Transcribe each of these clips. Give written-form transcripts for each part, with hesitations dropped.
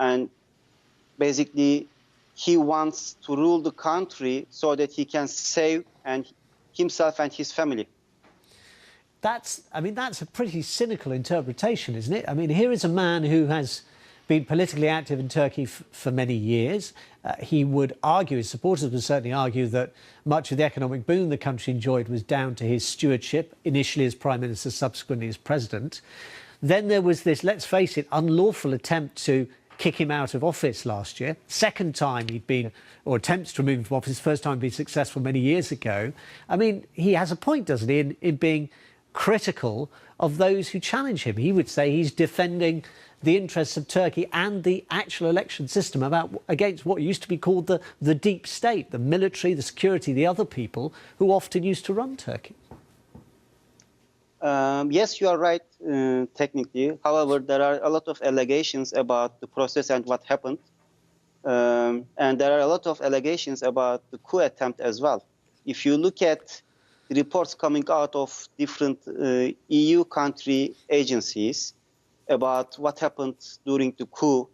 and basically he wants to rule the country so that he can save himself and his family. That's a pretty cynical interpretation, isn't it? I mean, here is a man who has been politically active in Turkey for many years. He would argue, his supporters would certainly argue, that much of the economic boom the country enjoyed was down to his stewardship, initially as Prime Minister, subsequently as President. Then there was this, let's face it, unlawful attempt to kick him out of office last year. Second time he'd been, or attempts to remove him from office, first time he'd been successful many years ago. I mean, he has a point, doesn't he, in being critical of those who challenge him. He would say he's defending the interests of Turkey and the actual election system against what used to be called the deep state, the military, the security, the other people who often used to run Turkey. Yes, you are right, technically. However, there are a lot of allegations about the process and what happened. And there are a lot of allegations about the coup attempt as well. If you look at the reports coming out of different EU country agencies about what happened during the coup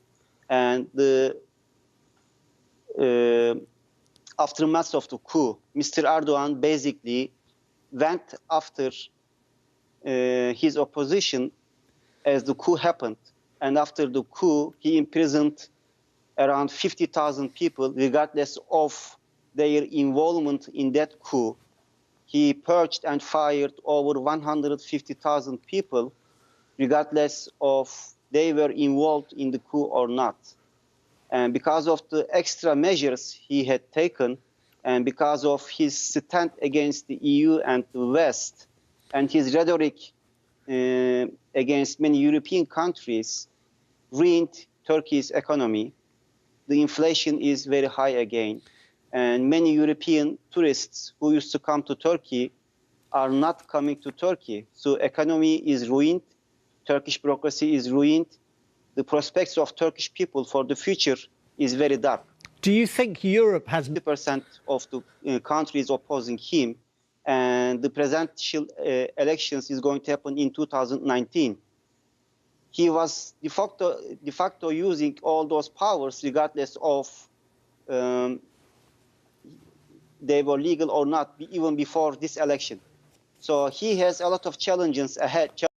and the aftermath of the coup, Mr. Erdogan basically went after his opposition as the coup happened. And after the coup, he imprisoned around 50,000 people, regardless of their involvement in that coup. He purged and fired over 150,000 people, regardless of they were involved in the coup or not. And because of the extra measures he had taken, and because of his stand against the EU and the West, and his rhetoric against many European countries, ruined Turkey's economy. The inflation is very high again. And many European tourists who used to come to Turkey are not coming to Turkey. So economy is ruined. Turkish bureaucracy is ruined. The prospects of Turkish people for the future is very dark. Do you think Europe has 50% of the countries opposing him? And the presidential elections is going to happen in 2019. He was de facto using all those powers, regardless of they were legal or not, even before this election. So he has a lot of challenges ahead.